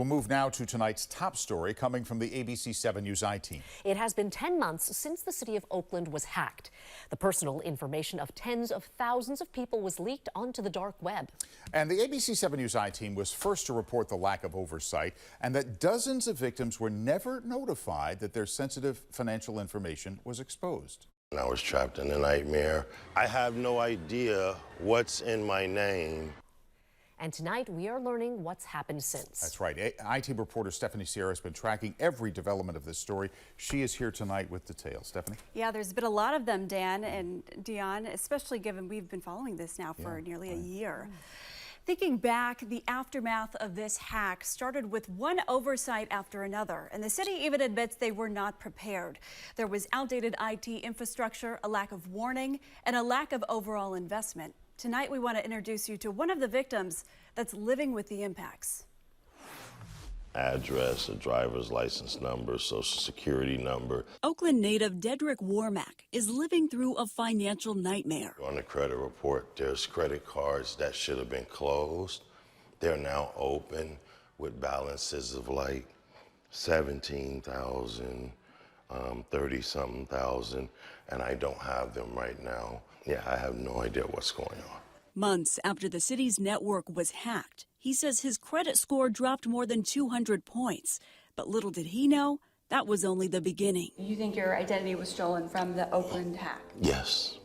We'll move now to tonight's top story coming from the ABC 7 News I-Team. It has been 10 months since the city of Oakland was hacked. The personal information of tens of thousands of people was leaked onto the dark web. And the ABC 7 News I-Team was first to report the lack of oversight and that dozens of victims were never notified that their sensitive financial information was exposed. I was trapped in a nightmare. I have no idea what's in my name. And tonight, we are learning what's happened since. That's right. I-Team reporter Stephanie Sierra has been tracking every development of this story. She is here tonight with details. Stephanie? Yeah, there's been a lot of them, Dan and Dion, especially given we've been following this now for nearly a year. Thinking back, the aftermath of this hack started with one oversight after another, and the city even admits they were not prepared. There was outdated IT infrastructure, a lack of warning, and a lack of overall investment. Tonight, we want to introduce you to one of the victims that's living with the impacts. Address, a driver's license number, social security number. Oakland native Dedrick Warmack is living through a financial nightmare. On the credit report, there's credit cards that should have been closed. They're now open with balances of like 17,000, 30-something thousand, and I don't have them right now. Yeah, I have no idea what's going on. Months after the city's network was hacked, he says his credit score dropped more than 200 points. But little did he know, that was only the beginning. You think your identity was stolen from the Oakland hack? Yes,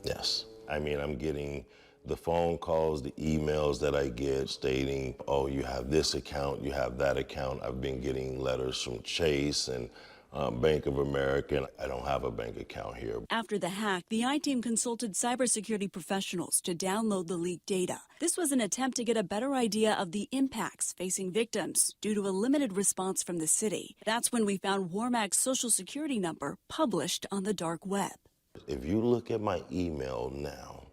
yes. I mean, I'm getting the phone calls, the emails that I get stating, oh, you have this account, you have that account. I've been getting letters from Chase and Bank of America, and I don't have a bank account here. After the hack, the I-Team consulted cybersecurity professionals to download the leaked data. This was an attempt to get a better idea of the impacts facing victims due to a limited response from the city. That's when we found Warmack's social security number published on the dark web. If you look at my email now,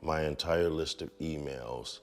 my entire list of emails,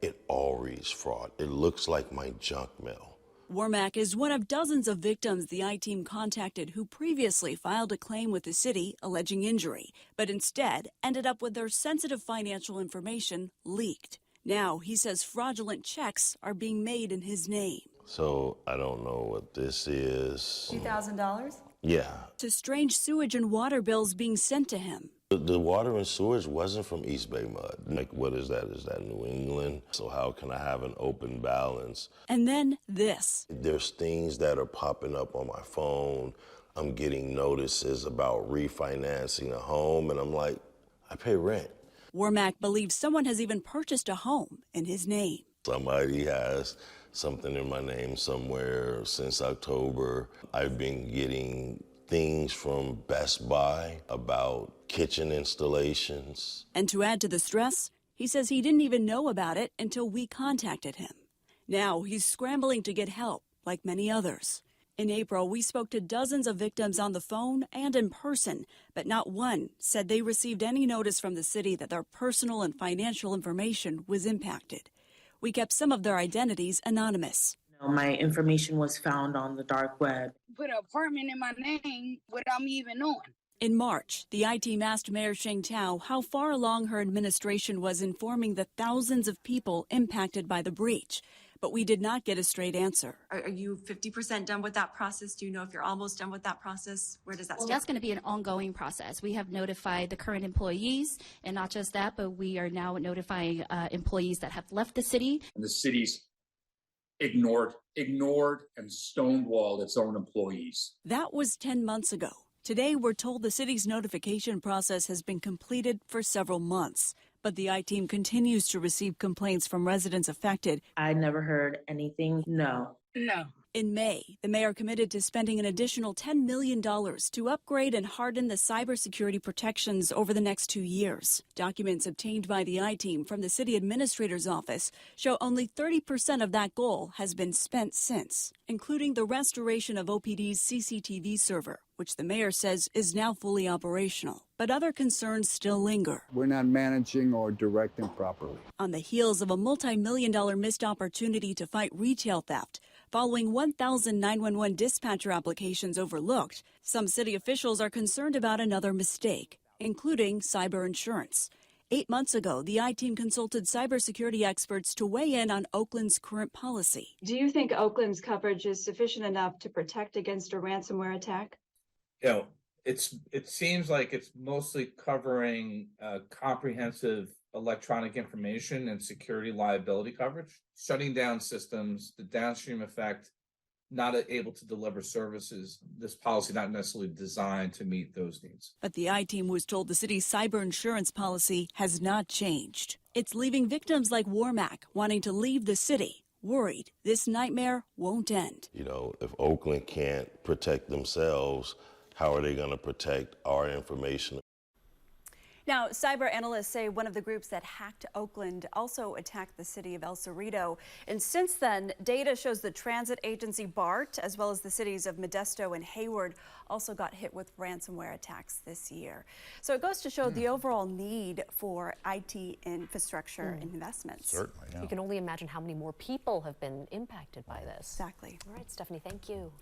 it all reads fraud. It looks like my junk mail. Warmack is one of dozens of victims the I-Team contacted who previously filed a claim with the city alleging injury, but instead ended up with their sensitive financial information leaked. Now he says fraudulent checks are being made in his name. So I don't know what this is. $2,000? Yeah. To strange sewage and water bills being sent to him. The water and sewage wasn't from East Bay Mud. Like, what is that? Is that New England? So how can I have an open balance? And then this. There's things that are popping up on my phone. I'm getting notices about refinancing a home, and I'm like, I pay rent. Warmack believes someone has even purchased a home in his name. Somebody has something in my name somewhere since October. I've been getting things from Best Buy about kitchen installations. And to add to the stress, he says he didn't even know about it until we contacted him. Now he's scrambling to get help, like many others. In April, we spoke to dozens of victims on the phone and in person, but not one said they received any notice from the city that their personal and financial information was impacted. We kept some of their identities anonymous. My information was found on the dark web. Put an apartment in my name without me even knowing. In March, the I-Team asked Mayor Sheng Tao how far along her administration was informing the thousands of people impacted by the breach, but we did not get a straight answer. Are you 50% done with that process? Do you know if you're almost done with that process? Where does that stand? That's going to be an ongoing process. We have notified the current employees, and not just that, but we are now notifying employees that have left the city. The city's ignored and stonewalled its own employees. That was 10 months ago. Today, we're told the city's notification process has been completed for several months, but the I-Team continues to receive complaints from residents affected. I never heard anything. No. In May, the mayor committed to spending an additional $10 million to upgrade and harden the cybersecurity protections over the next 2 years. Documents obtained by the I-Team from the city administrator's office show only 30% of that goal has been spent since, including the restoration of OPD's CCTV server, which the mayor says is now fully operational. But other concerns still linger. We're not managing or directing properly. On the heels of a multi-million-dollar missed opportunity to fight retail theft, following 1,000 911 dispatcher applications overlooked, some city officials are concerned about another mistake, including cyber insurance. 8 months ago, the I-Team consulted cybersecurity experts to weigh in on Oakland's current policy. Do you think Oakland's coverage is sufficient enough to protect against a ransomware attack? You know, it seems like it's mostly covering comprehensive electronic information and security liability coverage, shutting down systems, the downstream effect, not able to deliver services. This policy not necessarily designed to meet those needs. But the I-Team was told the city's cyber insurance policy has not changed. It's leaving victims like Warmack wanting to leave the city, worried this nightmare won't end. You know, if Oakland can't protect themselves, how are they going to protect our information? Now, cyber analysts say one of the groups that hacked Oakland also attacked the city of El Cerrito. And since then, data shows the transit agency BART, as well as the cities of Modesto and Hayward, also got hit with ransomware attacks this year. So it goes to show the overall need for IT infrastructure investments. Certainly, yeah. You can only imagine how many more people have been impacted by this. Exactly. All right, Stephanie, thank you.